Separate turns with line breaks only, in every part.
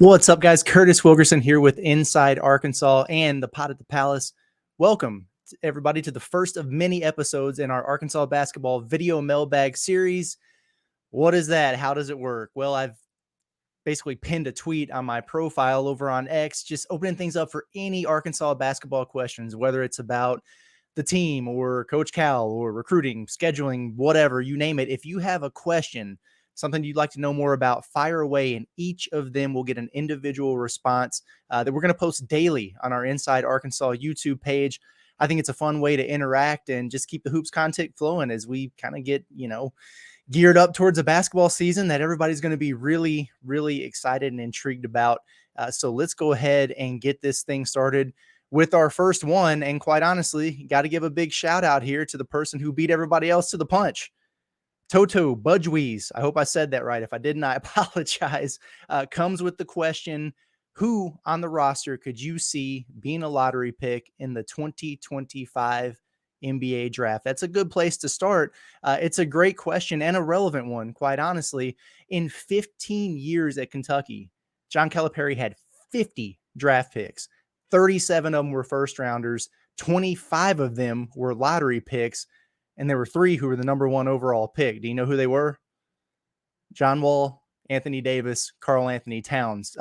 What's up, guys? Curtis Wilkerson here with Inside Arkansas and the Pot at the Palace. Welcome, everybody, to the first of many episodes in our Arkansas basketball video mailbag series. What is that? How does it work? Well, I've basically pinned a tweet on my profile over on X, just opening things up for any Arkansas basketball questions, whether it's about the team or Coach Cal or recruiting, scheduling, whatever, you name it. If you have a question, something you'd like to know more about, fire away, and each of them will get an individual response that we're going to post daily on our Inside Arkansas YouTube page. I think it's a fun way to interact and just keep the hoops content flowing as we kind of get, geared up towards a basketball season that everybody's going to be really, really excited and intrigued about. So let's go ahead and get this thing started with our first one. And quite honestly, got to give a big shout out here to the person who beat everybody else to the punch. Toto Budgewees, I hope I said that right. If I didn't, I apologize. Comes with the question, who on the roster could you see being a lottery pick in the 2025 NBA draft? That's a good place to start. It's a great question and a relevant one, quite honestly. In 15 years at Kentucky, John Calipari had 50 draft picks. 37 of them were first rounders. 25 of them were lottery picks. And there were 3 who were the number 1 overall pick. Do you know who they were? John Wall, Anthony Davis, Karl Anthony Towns.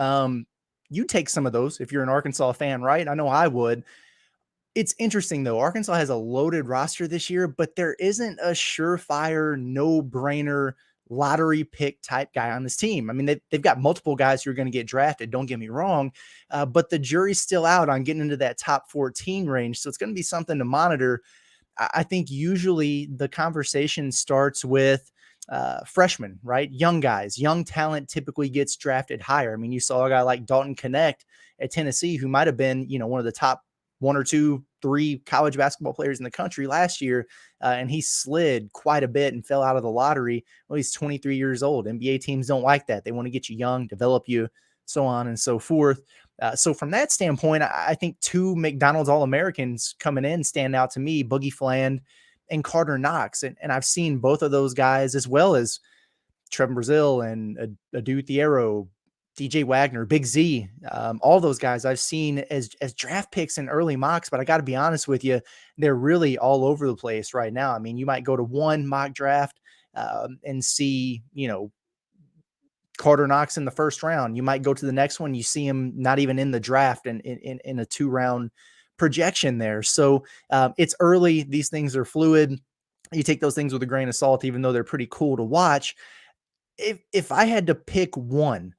You take some of those if you're an Arkansas fan, right? I know I would. It's interesting, though. Arkansas has a loaded roster this year, but there isn't a surefire, no-brainer lottery pick type guy on this team. I mean, they've got multiple guys who are going to get drafted, don't get me wrong, but the jury's still out on getting into that top 14 range, so it's going to be something to monitor. I think usually the conversation starts with freshmen, right? Young guys, young talent typically gets drafted higher. I mean, you saw a guy like Dalton Connect at Tennessee, who might've been, one of the top 1 or 2, 3 college basketball players in the country last year. And he slid quite a bit and fell out of the lottery. Well, he's 23 years old. NBA teams don't like that. They want to get you young, develop you, so on and so forth. So from that standpoint, I think 2 McDonald's All-Americans coming in stand out to me, Boogie Fland and Carter Knox. And I've seen both of those guys, as well as Trevon Brazils and Adu Thiero, DJ Wagner, Big Z, all those guys I've seen as draft picks in early mocks. But I got to be honest with you, they're really all over the place right now. I mean, you might go to one mock draft and see, Carter Knox in the first round. You might go to the next one, you see him not even in the draft and in a 2-round projection there. So it's early. These things are fluid. You take those things with a grain of salt, even though they're pretty cool to watch. If I had to pick one,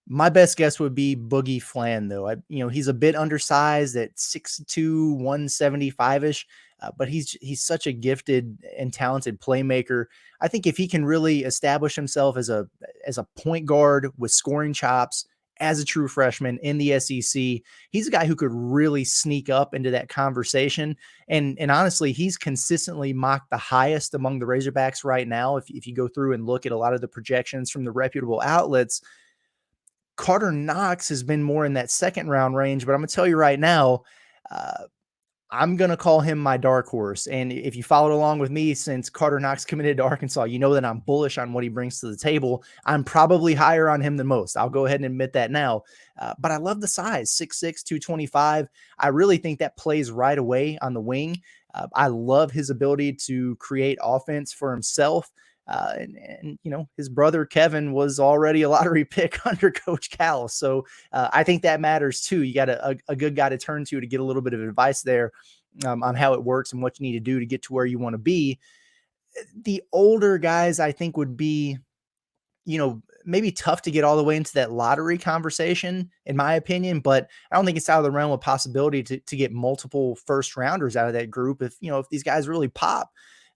my best guess would be Boogie Fland, though. He's a bit undersized at 6'2", 175-ish, but he's such a gifted and talented playmaker. I think if he can really establish himself as a point guard with scoring chops as a true freshman in the SEC, he's a guy who could really sneak up into that conversation. And honestly, he's consistently mocked the highest among the Razorbacks right now. If you go through and look at a lot of the projections from the reputable outlets, Carter Knox has been more in that 2nd round range, but I'm going to tell you right now, I'm going to call him my dark horse. And if you followed along with me since Carter Knox committed to Arkansas, you know that I'm bullish on what he brings to the table. I'm probably higher on him than most. I'll go ahead and admit that now. But I love the size, 6'6", 225. I really think that plays right away on the wing. I love his ability to create offense for himself. And his brother Kevin was already a lottery pick under Coach Cal. So I think that matters too. You got a good guy to turn to get a little bit of advice there on how it works and what you need to do to get to where you want to be. The older guys, I think, would be, maybe tough to get all the way into that lottery conversation, in my opinion, but I don't think it's out of the realm of possibility to get multiple first rounders out of that group if these guys really pop.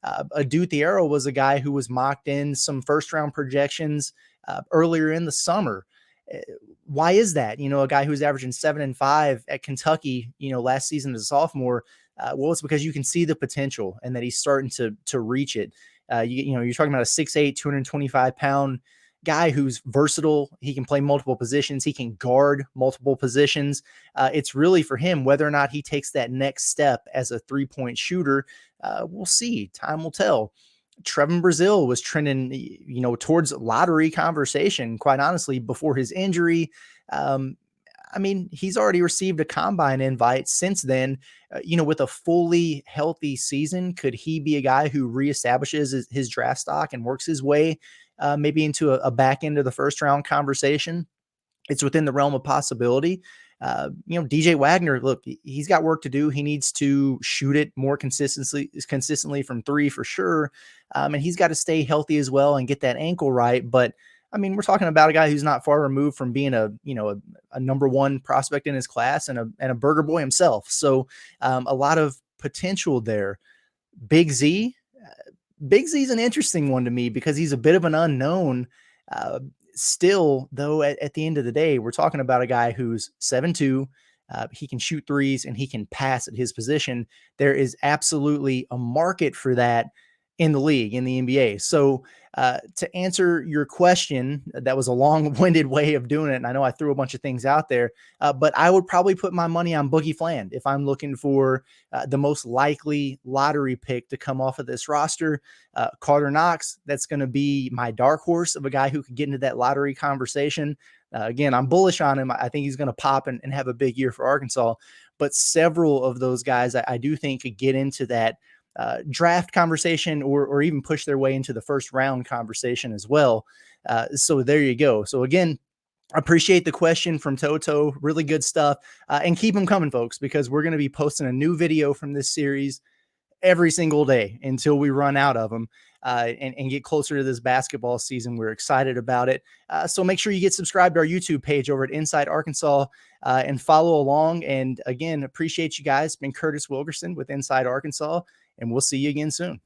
Adu Thiero was a guy who was mocked in some first round projections earlier in the summer. Why is that? A guy who's averaging 7 and 5 at Kentucky, last season as a sophomore. Well, it's because you can see the potential and that he's starting to reach it. You're talking about a 6'8", 225-pound guy who's versatile. He can play multiple positions. He can guard multiple positions. It's really for him whether or not he takes that next step as a 3-point shooter. We'll see. Time will tell. Trevon Brazils was trending, towards lottery conversation, quite honestly, before his injury. I mean, he's already received a combine invite since then. With a fully healthy season, could he be a guy who reestablishes his draft stock and works his way maybe into a back end of the first round conversation? It's within the realm of possibility. DJ Wagner, look, he's got work to do. He needs to shoot it more consistently from three for sure. And he's got to stay healthy as well and get that ankle right. But I mean, we're talking about a guy who's not far removed from being a number one prospect in his class and a burger boy himself. So a lot of potential there. Big Z is an interesting one to me because he's a bit of an unknown. Still, though, at the end of the day, we're talking about a guy who's 7'2". He can shoot threes and he can pass at his position. There is absolutely a market for that in the league, in the NBA. So to answer your question, that was a long-winded way of doing it. And I know I threw a bunch of things out there, but I would probably put my money on Boogie Fland if I'm looking for the most likely lottery pick to come off of this roster. Carter Knox, that's going to be my dark horse of a guy who could get into that lottery conversation. Again, I'm bullish on him. I think he's going to pop and have a big year for Arkansas. But several of those guys I do think could get into that draft conversation or even push their way into the first round conversation as well. So there you go. So again, appreciate the question from Toto. Really good stuff. And keep them coming, folks, because we're going to be posting a new video from this series every single day until we run out of them and get closer to this basketball season. We're excited about it. So make sure you get subscribed to our YouTube page over at Inside Arkansas and follow along. And again, appreciate you guys. It's been Curtis Wilkerson with Inside Arkansas, and we'll see you again soon.